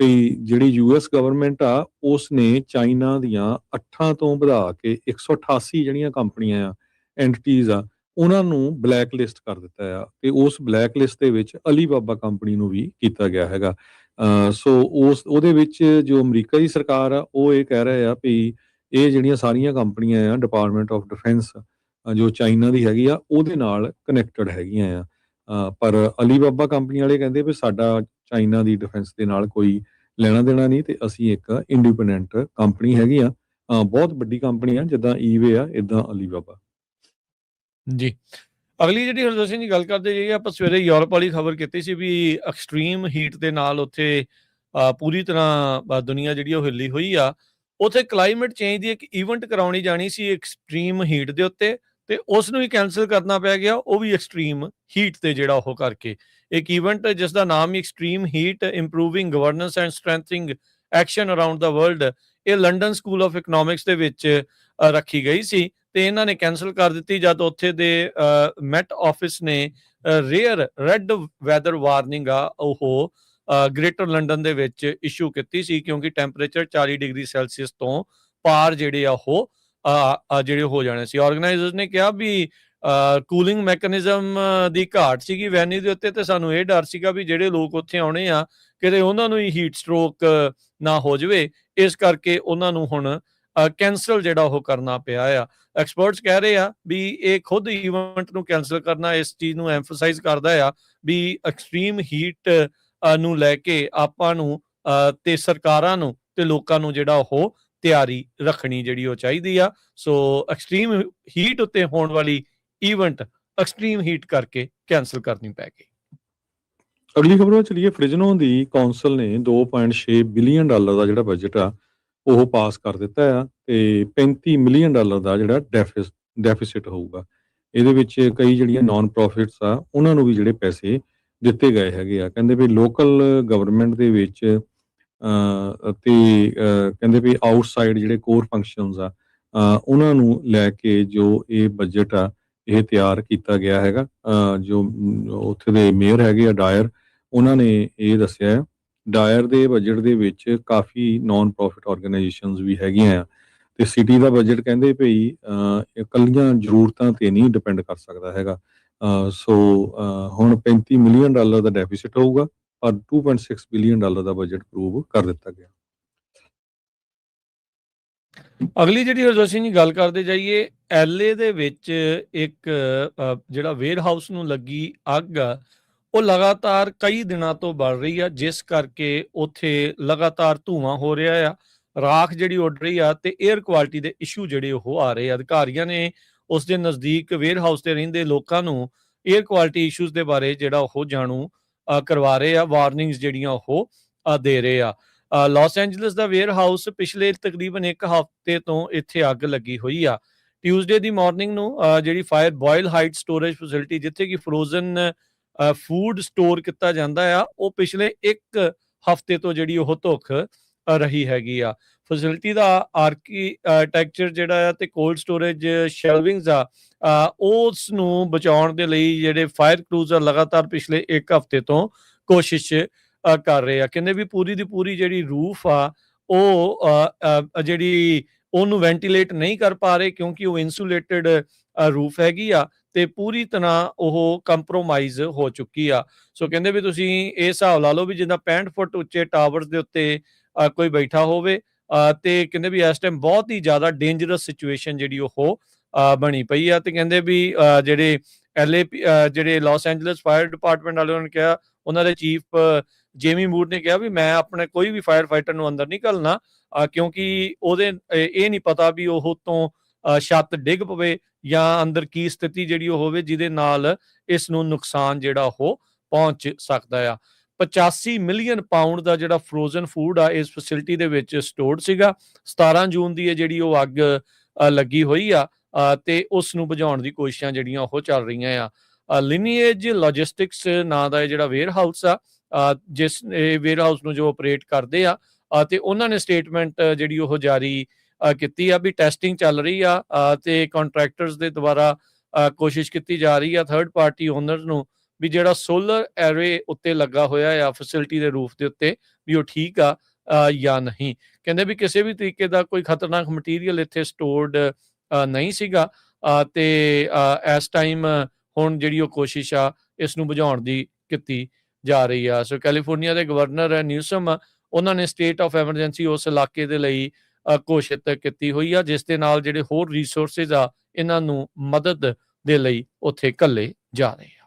ਵੀ ਜਿਹੜੀ US ਗਵਰਨਮੈਂਟ ਆ ਉਸਨੇ ਚਾਈਨਾ ਦੀਆਂ 8 ਤੋਂ ਵਧਾ ਕੇ 188 ਜਿਹੜੀਆਂ ਕੰਪਨੀਆਂ ਆ, ਐਂਟੀਟੀਜ਼ ਆ, ਉਹਨਾਂ ਨੂੰ ਬਲੈਕ ਲਿਸਟ ਕਰ ਦਿੱਤਾ ਆ ਤੇ ਉਸ ਬਲੈਕ ਲਿਸਟ ਦੇ ਵਿੱਚ ਅਲੀ ਬਾਬਾ ਕੰਪਨੀ ਨੂੰ ਵੀ ਕੀਤਾ ਗਿਆ ਹੈਗਾ। ਸੋ ਉਹਦੇ ਵਿੱਚ ਜੋ ਅਮਰੀਕਾ ਦੀ ਸਰਕਾਰ ਆ ਉਹ ਇਹ ਕਹਿ ਰਹੇ ਆ ਵੀ ਇਹ ਜਿਹੜੀਆਂ ਸਾਰੀਆਂ ਕੰਪਨੀਆਂ ਆ, ਡਿਪਾਰਟਮੈਂਟ ਆਫ ਡਿਫੈਂਸ ਜੋ ਚਾਈਨਾ ਦੀ ਹੈਗੀ ਆ ਉਹਦੇ ਨਾਲ ਕਨੈਕਟਡ ਹੈਗੀਆਂ ਆ। ਪਰ ਅਲੀ ਬਾਬਾ ਕੰਪਨੀ ਵਾਲੇ ਕਹਿੰਦੇ ਵੀ ਸਾਡਾ ਚਾਈਨਾ ਦੀ ਡਿਫੈਂਸ ਦੇ ਨਾਲ ਕੋਈ ਲੈਣਾ ਦੇਣਾ ਨਹੀਂ ਤੇ ਅਸੀਂ ਇੱਕ ਇੰਡੀਪੈਂਡੈਂਟ ਕੰਪਨੀ ਹੈਗੀ ਆ। ਬਹੁਤ ਵੱਡੀ ਕੰਪਨੀ ਆ, ਜਿੱਦਾਂ ਈਵੇ ਆ ਇਦਾਂ ਅਲੀ ਬਾਬਾ ਜੀ। ਅਗਲੀ ਜਿਹੜੀ ਹਰਜੋਤ ਸਿੰਘ ਦੀ ਗੱਲ ਕਰਦੇ ਜਾਈਏ, ਆਪਾਂ ਸਵੇਰੇ ਯੂਰਪ ਵਾਲੀ ਖਬਰ ਕੀਤੀ ਸੀ ਵੀ ਐਕਸਟ੍ਰੀਮ ਹੀਟ ਦੇ ਨਾਲ ਉੱਥੇ ਪੂਰੀ ਤਰ੍ਹਾਂ ਦੁਨੀਆ ਜਿਹੜੀ ਉਹ ਹਿੱਲੀ ਹੋਈ ਆ। ਉੱਥੇ ਕਲਾਈਮੇਟ ਚੇਂਜ ਦੀ ਇੱਕ ਈਵੈਂਟ ਕਰਾਉਣੀ ਜਾਣੀ ਸੀ ਐਕਸਟ੍ਰੀਮ ਹੀਟ ਦੇ ਉੱਤੇ, ਤੇ ਉਸ ਨੂੰ ਹੀ ਕੈਂਸਲ ਕਰਨਾ ਪੈ ਗਿਆ, ਉਹ ਵੀ ਐਕਸਟ੍ਰੀਮ ਹੀਟ ਤੇ ਜਿਹੜਾ ਉਹ ਕਰਕੇ। ਇੱਕ ਈਵੈਂਟ ਜਿਸ ਦਾ ਨਾਮ ਹੀ extreme heat improving governance and strengthening action around the world, ਇਹ ਲੰਡਨ ਸਕੂਲ ਆਫ ਇਕਨੋਮਿਕਸ ਦੇ ਵਿੱਚ ਰੱਖੀ ਗਈ ਸੀ ਤੇ ਇਹਨਾਂ ਨੇ ਕੈਂਸਲ ਕਰ ਦਿੱਤੀ ਜਦ ਉੱਥੇ ਦੇ ਮੈਟ ਆਫਿਸ ਨੇ ਰੇਅਰ ਰੈੱਡ ਵੈਦਰ ਵਾਰਨਿੰਗ ਆ ਉਹ ਗ੍ਰੇਟਰ ਲੰਡਨ ਦੇ ਵਿੱਚ ਇਸ਼ੂ ਕੀਤੀ ਸੀ, ਕਿਉਂਕਿ ਟੈਂਪਰੇਚਰ 40 ਡਿਗਰੀ ਸੈਲਸੀਅਸ ਤੋਂ ਪਾਰ ਜਿਹੜੇ ਆ ਉਹ ਜਿਹੜੇ ਹੋ ਜਾਣੇ ਸੀ। ਆਰਗੇਨਾਈਜ਼ਰਸ ਨੇ ਕਿਹਾ ਵੀ ਕੂਲਿੰਗ ਮੈਕੈਨਿਜ਼ਮ ਦੀ ਘਾਟ ਸੀਗੀ ਵੈਨਿਊ ਦੇ ਉੱਤੇ, ਤੇ ਸਾਨੂੰ ਇਹ ਡਰ ਸੀਗਾ ਵੀ ਜਿਹੜੇ ਲੋਕ ਉੱਥੇ ਆਉਣੇ ਆ ਕਿਤੇ ਉਹਨਾਂ ਨੂੰ ਹੀ ਹੀਟ ਸਟ੍ਰੋਕ ਨਾ ਹੋ ਜਾਵੇ, ਇਸ ਕਰਕੇ ਉਹਨਾਂ ਨੂੰ ਹੁਣ ਕੈਂਸਲ ਜਿਹੜਾ ਉਹ ਕਰਨਾ ਪਿਆ ਆ। ਐਕਸਪਰਟਸ ਕਹਿ ਰਹੇ ਆ ਵੀ ਇਹ ਖੁਦ ਇਵੈਂਟ ਨੂੰ ਕੈਂਸਲ ਕਰਨਾ ਇਸ ਚੀਜ਼ ਨੂੰ ਐਮਫਸਾਈਜ਼ ਕਰਦਾ ਆ ਵੀ ਐਕਸਟ੍ਰੀਮ ਹੀਟ ਨੂੰ ਲੈ ਕੇ ਆਪਾਂ ਨੂੰ ਤੇ ਸਰਕਾਰਾਂ ਨੂੰ ਤੇ ਲੋਕਾਂ ਨੂੰ ਜਿਹੜਾ ਉਹ ਤਿਆਰੀ ਰੱਖਣੀ ਜਿਹੜੀ ਉਹ ਚਾਹੀਦੀ ਆ। ਸੋ ਐਕਸਟ੍ਰੀਮ ਹੀਟ ਉੱਤੇ ਹੋਣ ਵਾਲੀ ਇਵੈਂਟ ਐਕਸਟ੍ਰੀਮ ਹੀਟ ਕਰਕੇ ਕੈਂਸਲ ਕਰਨੀ ਪੈ ਗਈ। ਅਗਲੀ ਖਬਰ ਵੱਲ ਚੱਲੀਏ। ਫ੍ਰਿਜਨੋ ਦੀ ਕੌਂਸਲ ਨੇ $2.6 ਬਿਲੀਅਨ ਦਾ ਜਿਹੜਾ ਬਜਟ ਆ ਉਹ ਪਾਸ ਕਰ ਦਿੱਤਾ ਆ ਤੇ $35 ਮਿਲੀਅਨ ਦਾ ਜਿਹੜਾ ਡੈਫਿਸਿਟ ਹੋਊਗਾ। ਇਹਦੇ ਵਿੱਚ ਕਈ ਜਿਹੜੀਆਂ ਨਾਨ ਪ੍ਰੋਫਿਟਸ ਆ ਉਹਨਾਂ ਨੂੰ ਵੀ ਜਿਹੜੇ ਪੈਸੇ ਦਿੱਤੇ ਗਏ ਹੈਗੇ ਆ। ਕਹਿੰਦੇ ਵੀ ਲੋਕਲ ਗਵਰਨਮੈਂਟ ਦੇ ਵਿੱਚ ਤੇ ਕਹਿੰਦੇ ਵੀ ਆਊਟਸਾਈਡ ਜਿਹੜੇ ਕੋਰ ਫੰਕਸ਼ਨਸ ਆ ਉਹਨਾਂ ਨੂੰ ਲੈ ਕੇ ਜੋ ਇਹ ਬਜਟ ਆ ਇਹ ਤਿਆਰ ਕੀਤਾ ਗਿਆ ਹੈਗਾ। ਜੋ ਉੱਥੇ ਦੇ ਮੇਅਰ ਹੈਗੇ ਆ ਡਾਇਰ, ਉਹਨਾਂ ਨੇ ਇਹ ਦੱਸਿਆ ਹੈ। ਡਾਇਰ ਦੇ ਬਜਟ ਦੇ ਵਿੱਚ ਕਾਫੀ ਨਾਨ ਪ੍ਰੋਫਿਟ ਆਰਗੇਨਾਈਜੇਸ਼ਨਸ ਵੀ ਹੈਗੀਆਂ ਆ ਤੇ ਸਿਟੀ ਦਾ ਬਜਟ ਕਹਿੰਦੇ ਭਈ ਇਕੱਲੀਆਂ ਜ਼ਰੂਰਤਾਂ ਤੇ ਨਹੀਂ ਡਿਪੈਂਡ ਕਰ ਸਕਦਾ ਹੈਗਾ। ਸੋ ਹੁਣ $35 ਮਿਲੀਅਨ ਦਾ ਡੈਫਿਸਿਟ ਹੋਊਗਾ ਪਰ $2.6 ਬਿਲੀਅਨ ਦਾ ਬਜਟ ਅਪਰੂਵ ਕਰ ਦਿੱਤਾ ਗਿਆ। ਅਗਲੀ ਜਿਹੜੀ ਹਰਜੋਤ ਸਿੰਘ ਜੀ ਗੱਲ ਕਰਦੇ ਜਾਈਏ, ਐਲਏ ਦੇ ਵਿੱਚ ਇੱਕ ਜਿਹੜਾ ਵੇਅਰ ਹਾਊਸ ਨੂੰ ਲੱਗੀ ਅੱਗ ਆ ਉਹ ਲਗਾਤਾਰ ਕਈ ਦਿਨਾਂ ਤੋਂ ਵੱਧ ਰਹੀ ਆ, ਜਿਸ ਕਰਕੇ ਉੱਥੇ ਲਗਾਤਾਰ ਧੂੰਆਂ ਹੋ ਰਿਹਾ ਆ, ਰਾਖ ਜਿਹੜੀ ਉੱਡ ਰਹੀ ਆ ਤੇ 에ਅਰ ਕੁਆਲਿਟੀ ਦੇ ਇਸ਼ੂ ਜਿਹੜੇ ਉਹ ਆ ਰਹੇ ਆ। ਅਧਿਕਾਰੀਆਂ ਨੇ ਉਸ ਦੇ ਨਜ਼ਦੀਕ ਵੇਅਰ ਹਾਊਸ ਤੇ ਰਹਿੰਦੇ ਲੋਕਾਂ ਨੂੰ 에ਅਰ ਕੁਆਲਿਟੀ ਇਸ਼ੂਜ਼ ਦੇ ਬਾਰੇ ਜਿਹੜਾ ਉਹ ਜਾਣੂ ਕਰਵਾ ਰਹੇ ਆ, ਵਾਰਨਿੰਗਸ ਜਿਹੜੀਆਂ ਉਹ ਦੇ ਰਹੇ ਆ। ਲਾਸ ਐਂਜਲਸ ਦਾ ਵੇਅਰ ਹਾਊਸ ਪਿਛਲੇ ਤਕਰੀਬਨ 1 ਹਫ਼ਤੇ ਤੋਂ ਇੱਥੇ ਅੱਗ ਲੱਗੀ ਹੋਈ ਆ। ਟਿਊਜ਼ਡੇ ਦੀ ਮਾਰਨਿੰਗ ਨੂੰ ਜਿਹੜੀ fire boil height storage facility, ਜਿੱਥੇ ਕਿ ਫਰੋਜ਼ਨ ਫੂਡ ਸਟੋਰ ਕੀਤਾ ਜਾਂਦਾ ਆ, ਉਹ ਪਿਛਲੇ 1 ਹਫ਼ਤੇ ਤੋਂ ਜਿਹੜੀ ਉਹ ਧੁੱਖ ਰਹੀ ਹੈਗੀ ਆ। ਫੈਸਿਲਿਟੀ ਦਾ ਆਰਕੀਟੈਕਚਰ ਜਿਹੜਾ ਆ ਤੇ ਕੋਲਡ ਸਟੋਰੇਜ ਸ਼ੈਲਵਿੰਗਸ ਆ ਉਸ ਨੂੰ ਬਚਾਉਣ ਦੇ ਲਈ ਜਿਹੜੇ ਫਾਇਰ ਕ੍ਰੂਜ਼ ਆ ਲਗਾਤਾਰ ਪਿਛਲੇ 1 ਹਫ਼ਤੇ ਤੋਂ ਕੋਸ਼ਿਸ਼ ਕਰ ਰਹੇ ਆ। ਕਹਿੰਦੇ ਵੀ ਪੂਰੀ ਦੀ ਪੂਰੀ ਜਿਹੜੀ ਰੂਫ ਆ ਉਹ ਜਿਹੜੀ ਉਹਨੂੰ ਵੈਂਟੀਲੇਟ ਨਹੀਂ ਕਰ ਪਾ ਰਹੇ, ਕਿਉਂਕਿ ਉਹ ਇਨਸੂਲੇਟਡ ਰੂਫ ਹੈਗੀ ਆ ਤੇ ਪੂਰੀ ਤਰ੍ਹਾਂ ਉਹ ਕੰਪਰੋਮਾਈਜ਼ ਹੋ ਚੁੱਕੀ ਆ। ਸੋ ਕਹਿੰਦੇ ਵੀ ਤੁਸੀਂ ਇਹ ਹਿਸਾਬ ਲਾ ਲਓ ਵੀ ਜਿੱਦਾਂ 65 ਫੁੱਟ ਉੱਚੇ ਟਾਵਰਸ ਦੇ ਉੱਤੇ ਕੋਈ ਬੈਠਾ ਹੋਵੇ ਤੇ ਕਹਿੰਦੇ ਵੀ ਇਸ ਟਾਈਮ ਬਹੁਤ ਹੀ ਜ਼ਿਆਦਾ ਡੇਂਜਰਸ ਸਿਚੁਏਸ਼ਨ ਜਿਹੜੀ ਉਹ ਬਣੀ ਪਈ ਆ। ਤੇ ਕਹਿੰਦੇ ਵੀ ਜਿਹੜੇ ਜਿਹੜੇ ਲਾਸ ਐਂਜਲਸ ਫਾਇਰ ਡਿਪਾਰਟਮੈਂਟ ਵਾਲਿਆਂ ਨੇ ਕਿਹਾ, ਉਹਨਾਂ ਦੇ ਚੀਫ ਜੇਮੀ ਮੂਰ ਨੇ ਕਿਹਾ ਵੀ ਮੈਂ ਆਪਣੇ ਕੋਈ ਵੀ ਫਾਇਰ ਫਾਈਟਰ ਨੂੰ ਅੰਦਰ ਨਹੀਂ ਘੱਲਣਾ, ਕਿਉਂਕਿ ਉਹਦੇ ਇਹ ਨਹੀਂ ਪਤਾ ਵੀ ਉਹ ਤੋਂ ਛੱਤ ਡਿੱਗ ਪਵੇ ਜਾਂ ਅੰਦਰ ਕੀ ਸਥਿਤੀ ਜਿਹੜੀ ਉਹ ਹੋਵੇ ਜਿਹਦੇ ਨਾਲ ਇਸ ਨੂੰ ਨੁਕਸਾਨ ਜਿਹੜਾ ਉਹ ਪਹੁੰਚ ਸਕਦਾ ਆ। 85 ਮਿਲੀਅਨ ਪਾਉਂਡ ਦਾ ਜਿਹੜਾ ਫਰੋਜ਼ਨ ਫੂਡ ਆ ਇਸ ਫੈਸਿਲਿਟੀ ਦੇ ਵਿੱਚ ਸਟੋਰਡ ਸੀਗਾ। 17 ਜੂਨ ਦੀ ਜਿਹੜੀ ਉਹ ਅੱਗ ਲੱਗੀ ਹੋਈ ਆ ਤੇ ਉਸ ਨੂੰ ਬੁਝਾਉਣ ਦੀ ਕੋਸ਼ਿਸ਼ਾਂ ਜਿਹੜੀਆਂ ਉਹ ਚੱਲ ਰਹੀਆਂ ਆ। ਲਿਨੀਏਜ ਲੌਜਿਸਟਿਕਸ ਨਾਂ ਦਾ ਜਿਹੜਾ ਵੇਅਰ ਹਾਊਸ ਆ, ਜਿਸ ਵੇਅਰ ਹਾਊਸ ਨੂੰ ਜੋ ਆਪਰੇਟ ਕਰਦੇ ਆ ਤੇ ਉਹਨਾਂ ਨੇ ਸਟੇਟਮੈਂਟ ਜਿਹੜੀ ਉਹ ਜਾਰੀ ਕੀਤੀ ਆ ਵੀ ਟੈਸਟਿੰਗ ਚੱਲ ਰਹੀ ਆ ਤੇ ਕੰਟਰੈਕਟਰਸ ਦੇ ਦੁਆਰਾ ਕੋਸ਼ਿਸ਼ ਕੀਤੀ ਜਾ ਰਹੀ ਆ ਥਰਡ ਪਾਰਟੀ ਓਨਰਸ ਨੂੰ ਵੀ ਜਿਹੜਾ ਸੋਲਰ ਐਰੇ ਉੱਤੇ ਲੱਗਾ ਹੋਇਆ ਆ ਫੈਸਿਲਿਟੀ ਦੇ ਰੂਫ ਦੇ ਉੱਤੇ ਵੀ ਉਹ ਠੀਕ ਆ ਜਾਂ ਨਹੀਂ। ਕਹਿੰਦੇ ਵੀ ਕਿਸੇ ਵੀ ਤਰੀਕੇ ਦਾ ਕੋਈ ਖਤਰਨਾਕ ਮਟੀਰੀਅਲ ਇੱਥੇ ਸਟੋਰਡ ਨਹੀਂ ਸੀਗਾ ਤੇ ਇਸ ਟਾਈਮ ਹੁਣ ਜਿਹੜੀ ਉਹ ਕੋਸ਼ਿਸ਼ ਆ ਇਸ ਨੂੰ ਬੁਝਾਉਣ ਦੀ ਕੀਤੀ ਜਾ ਰਹੀ ਆ। ਸੋ ਕੈਲੀਫੋਰਨੀਆ ਦੇ ਗਵਰਨਰ ਨਿਊਸਮ, ਉਹਨਾਂ ਨੇ ਸਟੇਟ ਆਫ ਐਮਰਜੈਂਸੀ ਉਸ ਇਲਾਕੇ ਦੇ ਲਈ ਘੋਸ਼ਿਤ ਕੀਤੀ ਹੋਈ ਆ, ਜਿਸ ਦੇ ਨਾਲ ਜਿਹੜੇ ਹੋਰ ਰਿਸੋਰਸਿਸ ਆ ਇਹਨਾਂ ਨੂੰ ਮਦਦ ਦੇ ਲਈ ਉੱਥੇ ਘੱਲੇ ਜਾ ਰਹੇ ਆ।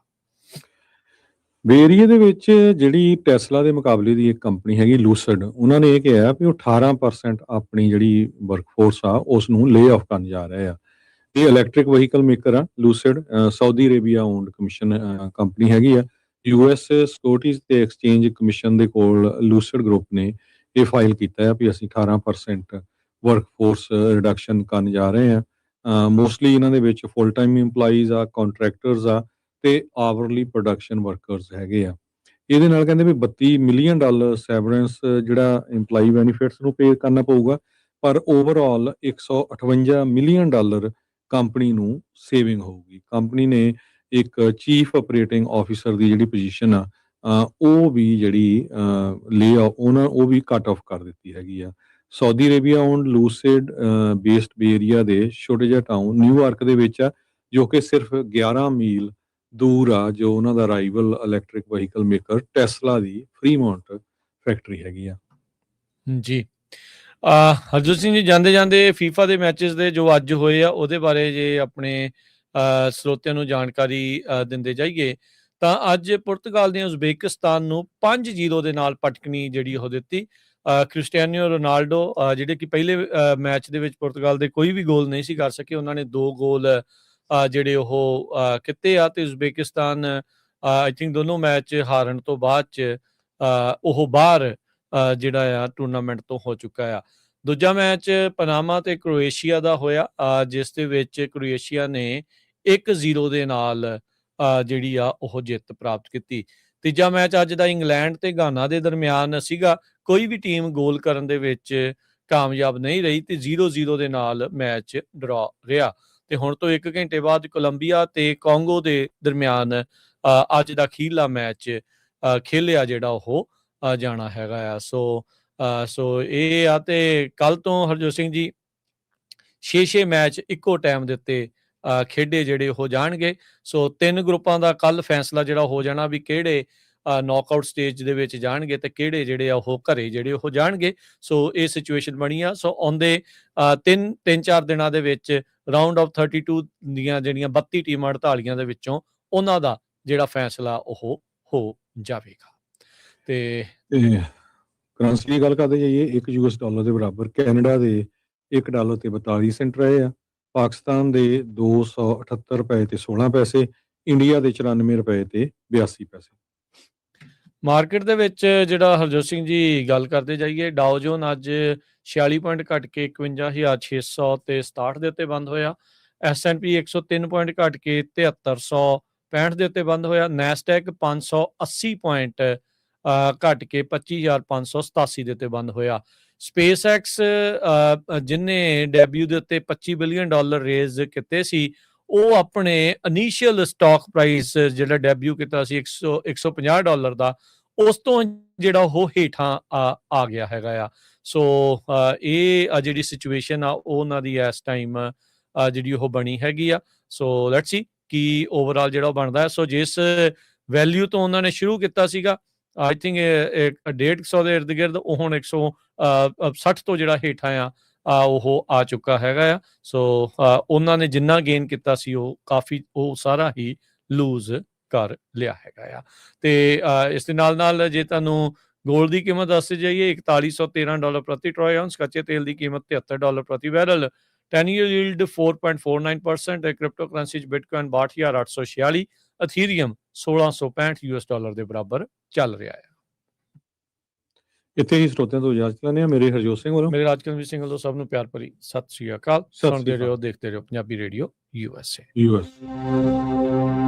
ਏਰੀਏ ਦੇ ਵਿੱਚ ਜਿਹੜੀ ਟੈਸਲਾ ਦੇ ਮੁਕਾਬਲੇ ਦੀ ਇੱਕ ਕੰਪਨੀ ਹੈਗੀ ਲੂਸਿਡ, ਉਹਨਾਂ ਨੇ ਇਹ ਕਿਹਾ ਵੀ ਉਹ 18% ਆਪਣੀ ਜਿਹੜੀ ਵਰਕਫੋਰਸ ਆ ਉਸ ਨੂੰ ਲੇ ਆਫ ਕਰਨ ਜਾ ਰਹੇ ਆ। ਇਹ ਇਲੈਕਟ੍ਰਿਕ ਵਹੀਕਲ ਮੇਕਰ ਆ Lucid, Saudi Arabia owned commission company ਹੈਗੀ ਆ। US ਸਿਕਿਉਰਿਟੀਜ਼ ਤੇ ਐਕਸਚੇਂਜ ਕਮਿਸ਼ਨ ਦੇ ਕੋਲ ਲੂਸਿਡ ਗਰੁੱਪ ਨੇ ਇਹ ਫਾਈਲ ਕੀਤਾ ਹੈ ਵੀ ਅਸੀਂ 18% ਵਰਕਫੋਰਸ ਰਿਡਕਸ਼ਨ ਕਰਨ ਜਾ ਰਹੇ ਹਾਂ। ਮੋਸਟਲੀ ਇਹਨਾਂ ਦੇ ਵਿੱਚ ਫੁੱਲ ਟਾਈਮ ਇੰਪਲਾਈਜ਼ ਆ, ਕੰਟਰੈਕਟਰਸ ਆ ਤੇ ਆਵਰਲੀ ਪ੍ਰੋਡਕਸ਼ਨ ਵਰਕਰਸ ਹੈਗੇ ਆ। ਇਹਦੇ ਨਾਲ ਕਹਿੰਦੇ ਵੀ $32 ਮਿਲੀਅਨ ਸੈਵਰੈਂਸ ਜਿਹੜਾ ਇੰਪਲਾਈ ਬੈਨੀਫਿਟਸ ਨੂੰ ਪੇ ਕਰਨਾ ਪਊਗਾ, ਪਰ ਓਵਰਆਲ $158 ਮਿਲੀਅਨ ਕੰਪਨੀ ਨੂੰ ਸੇਵਿੰਗ ਹੋਊਗੀ। ਕੰਪਨੀ ਨੇ ਇੱਕ ਚੀਫ ਆਪਰੇਟਿੰਗ ਆਫਿਸਰ ਦੀ ਜਿਹੜੀ ਪੋਜੀਸ਼ਨ ਆ ਉਹ ਵੀ ਜਿਹੜੀ ਉਹ ਵੀ ਕੱਟ ਆਫ ਕਰ ਦਿੱਤੀ ਹੈਗੀ ਆ। Saudi Arabia owned Lucid based area ਦੇ ਛੋਟੇ ਜਿਹਾ ਟਾਊਨ ਨਿਊਯਾਰਕ ਦੇ ਵਿੱਚ ਆ, ਜੋ ਕਿ ਸਿਰਫ 11 ਮੀਲ ਦੂਰ ਆ, ਜੋ ਉਹਨਾਂ ਦਾ rival electric vehicle maker Tesla ਦੀ ਫਰੀਮੌਂਟ ਫੈਕਟਰੀ ਹੈਗੀ ਆ। ਜੀ ਹਰਜੋਤ ਸਿੰਘ ਜੀ, ਜਾਂਦੇ ਜਾਂਦੇ ਫੀਫਾ ਦੇ ਮੈਚਸ ਦੇ ਜੋ ਅੱਜ ਹੋਏ ਆ ਉਹਦੇ ਬਾਰੇ ਜੇ ਆਪਣੇ ਸਰੋਤਿਆਂ ਨੂੰ ਜਾਣਕਾਰੀ ਦਿੰਦੇ ਜਾਈਏ ਤਾਂ ਅੱਜ ਪੁਰਤਗਾਲ ਨੇ ਉਜ਼ਬੇਕਿਸਤਾਨ ਨੂੰ 5-0 ਦੇ ਨਾਲ ਪਟਕਣੀ ਜਿਹੜੀ ਉਹ ਦਿੱਤੀ। ਕ੍ਰਿਸਟੀਆਨੋ ਰੋਨਾਲਡੋ ਜਿਹੜੇ ਕਿ ਪਹਿਲੇ ਮੈਚ ਦੇ ਵਿੱਚ ਪੁਰਤਗਾਲ ਦੇ ਕੋਈ ਵੀ ਗੋਲ ਨਹੀਂ ਸੀ ਕਰ ਸਕੇ, ਉਹਨਾਂ ਨੇ 2 ਗੋਲ ਜਿਹੜੇ ਉਹ ਕੀਤੇ ਆ ਤੇ ਉਜ਼ਬੇਕਿਸਤਾਨ ਆਈ ਥਿੰਕ ਦੋਨੋਂ ਮੈਚ ਹਾਰਨ ਤੋਂ ਬਾਅਦ ਚ ਉਹ ਬਾਹਰ ਜਿਹੜਾ ਆ ਟੂਰਨਾਮੈਂਟ ਤੋਂ ਹੋ ਚੁੱਕਾ ਆ। ਦੂਜਾ ਮੈਚ ਪਨਾਮਾ ਤੇ ਕ੍ਰੋਏਸ਼ੀਆ ਦਾ ਹੋਇਆ, ਜਿਸ ਦੇ ਵਿੱਚ ਕ੍ਰੋਏਸ਼ੀਆ ਨੇ 1-0 ਦੇ ਨਾਲ ਜਿਹੜੀ ਆ ਉਹ ਜਿੱਤ ਪ੍ਰਾਪਤ ਕੀਤੀ। ਤੀਜਾ ਮੈਚ ਅੱਜ ਦਾ ਇੰਗਲੈਂਡ ਤੇ ਗਾਨਾ ਦੇ ਦਰਮਿਆਨ ਸੀਗਾ। ਕੋਈ ਵੀ ਟੀਮ ਗੋਲ ਕਰਨ ਦੇ ਵਿੱਚ ਕਾਮਯਾਬ ਨਹੀਂ ਰਹੀ ਤੇ 0-0 ਦੇ ਨਾਲ ਮੈਚ ਡਰਾ ਰਿਹਾ। ਤੇ ਹੁਣ ਤੋਂ 1 ਘੰਟੇ ਬਾਅਦ ਕੋਲੰਬੀਆ ਤੇ ਕਾਂਗੋ ਦੇ ਦਰਮਿਆਨ ਅੱਜ ਦਾ ਅਖੀਰਲਾ ਮੈਚ ਖੇਲਿਆ ਜਿਹੜਾ ਉਹ ਜਾਣਾ ਹੈਗਾ ਆ। ਸੋ ਇਹ ਆ ਤੇ ਕੱਲ ਤੋਂ ਹਰਜੋਤ ਸਿੰਘ ਜੀ 6-6 ਮੈਚ ਇੱਕੋ ਟਾਈਮ ਦੇ ਉੱਤੇ ਖੇਡੇ ਜਿਹੜੇ ਉਹ ਜਾਣਗੇ। ਸੋ 3 ਗਰੁੱਪਾਂ ਦਾ ਕੱਲ ਫੈਸਲਾ ਜਿਹੜਾ ਹੋ ਜਾਣਾ ਵੀ ਕਿਹੜੇ ਨੌਕਆਊਟ ਸਟੇਜ ਦੇ ਵਿੱਚ ਜਾਣਗੇ ਤੇ ਕਿਹੜੇ ਜਿਹੜੇ ਆ ਉਹ ਘਰੇ ਜਿਹੜੇ ਉਹ ਜਾਣਗੇ। ਸੋ ਇਹ ਸਿਚੁਏਸ਼ਨ ਬਣੀ ਆ। ਸੋ ਆਉਂਦੇ 3-4 ਦਿਨਾਂ ਦੇ ਵਿੱਚ ਰਾਊਂਡ ਆਫ 32 ਦੀਆਂ ਜਿਹੜੀਆਂ 32 ਟੀਮਾਂ 48 ਦੇ ਵਿੱਚੋਂ ਉਹਨਾਂ ਦਾ ਜਿਹੜਾ ਫੈਸਲਾ ਉਹ ਹੋ ਜਾਵੇਗਾ। ਤੇ ਕਰੰਸੀ ਦੀ ਗੱਲ ਕਰਦੇ ਜਾਈਏ, $1 ਦੇ ਬਰਾਬਰ ਕੈਨੇਡਾ ਦੇ $1 ਤੇ 42 ਸੈਂਟ ਰਹੇ ਆ, ਪਾਕਿਸਤਾਨ ਦੇ $278 ਤੇ 16 ਪੈਸੇ, ਇੰਡੀਆ ਦੇ $94 ਤੇ 82 ਪੈਸੇ। ਮਾਰਕੀਟ ਦੇ ਵਿੱਚ ਜਿਹੜਾ ਹਰਜੋਤ ਸਿੰਘ ਜੀ ਗੱਲ ਕਰਦੇ ਜਾਈਏ, ਡਾਓ ਜੋਨ ਅੱਜ 46 ਪੁਆਇੰਟ ਘਟ ਕੇ 51,600 ਤੇ 67 ਦੇ ਉੱਤੇ ਬੰਦ ਹੋਇਆ। S&P 103 ਪੁਆਇੰਟ ਘਟ ਕੇ 7365 ਦੇ ਉੱਤੇ ਬੰਦ ਹੋਇਆ। ਨੈਸਡੈਕ 580 ਪੁਆਇੰਟ ਘਟ ਕੇ 25,587 ਦੇ ਉੱਤੇ ਬੰਦ ਹੋਇਆ। SpaceX ਜਿਹਨੇ ਡੈਬਿਊ ਦੇ ਉੱਤੇ $25 ਬਿਲੀਅਨ ਰੇਜ਼ ਕੀਤੇ ਸੀ, ਉਹ ਆਪਣੇ ਇਨੀਸ਼ੀਅਲ ਸਟਾਕ ਪ੍ਰਾਈਸ ਜਿਹੜਾ ਡੈਬਿਊ ਕੀਤਾ ਸੀ $150 ਦਾ, ਉਸ ਤੋਂ ਜਿਹੜਾ ਉਹ ਹੇਠਾਂ ਆ ਗਿਆ ਹੈਗਾ ਆ। ਸੋ ਇਹ ਜਿਹੜੀ ਸਿਚੁਏਸ਼ਨ ਆ ਉਹ ਉਹਨਾਂ ਦੀ ਇਸ ਟਾਈਮ ਜਿਹੜੀ ਉਹ ਬਣੀ ਹੈਗੀ ਆ। So let's see Ki overall ਜਿਹੜਾ ਉਹ ਬਣਦਾ ਹੈ। ਸੋ ਜਿਸ ਵੈਲਿਊ ਤੋਂ ਉਹਨਾਂ ਨੇ ਸ਼ੁਰੂ ਕੀਤਾ ਸੀਗਾ, ਆਈ ਥਿੰਕ 150 ਦੇ ਇਰਦ ਗਿਰਦ, ਉਹ ਹੁਣ 160 ਤੋਂ ਜਿਹੜਾ ਹੇਠਾਂ ਆ ਉਹ ਆ ਚੁੱਕਾ ਹੈਗਾ ਆ। ਸੋ ਉਹਨਾਂ ਨੇ ਜਿੰਨਾ ਗੇਨ ਕੀਤਾ ਸੀ ਉਹ ਸਾਰਾ ਹੀ ਲੂਜ਼ ਕਰ ਲਿਆ ਹੈਗਾ ਆ। ਤੇ ਇਸ ਦੇ ਨਾਲ ਜੇ ਤੁਹਾਨੂੰ ਗੋਲਡ ਦੀ ਕੀਮਤ ਦੱਸਦੇ ਜਾਈਏ, $4113 ਪ੍ਰਤੀ ਟਰੋਏ ਆਉਂਸ, ਕੱਚੇ ਤੇਲ ਦੀ ਕੀਮਤ $73 ਪ੍ਰਤੀ barrel, 10-year yield 4.49%, crypto currency ਚ ਬਿਟਕੋਇਨ 62,846, ਅਥੀਰੀਅਮ $1665 ਦੇ ਬਰਾਬਰ ਚੱਲ ਰਿਹਾ ਹੈ। ਇੱਥੇ ਹੀ ਸਰੋਤਿਆਂ ਤੋਂ ਇਜਾਜ਼ਤ ਲੈਂਦੇ ਹਾਂ। ਮੇਰੇ ਹਰਜੋਤ ਸਿੰਘ ਵੱਲੋਂ, ਮੇਰੇ ਰਾਜਕਰਮਜੀਤ ਸਿੰਘ ਵੱਲੋਂ ਸਭ ਨੂੰ ਪਿਆਰ ਭਰੀ ਸਤਿ ਸ੍ਰੀ ਅਕਾਲ। ਸੁਣਦੇ ਰਹੋ, ਦੇਖਦੇ ਰਹੋ ਪੰਜਾਬੀ ਰੇਡੀਓ USA।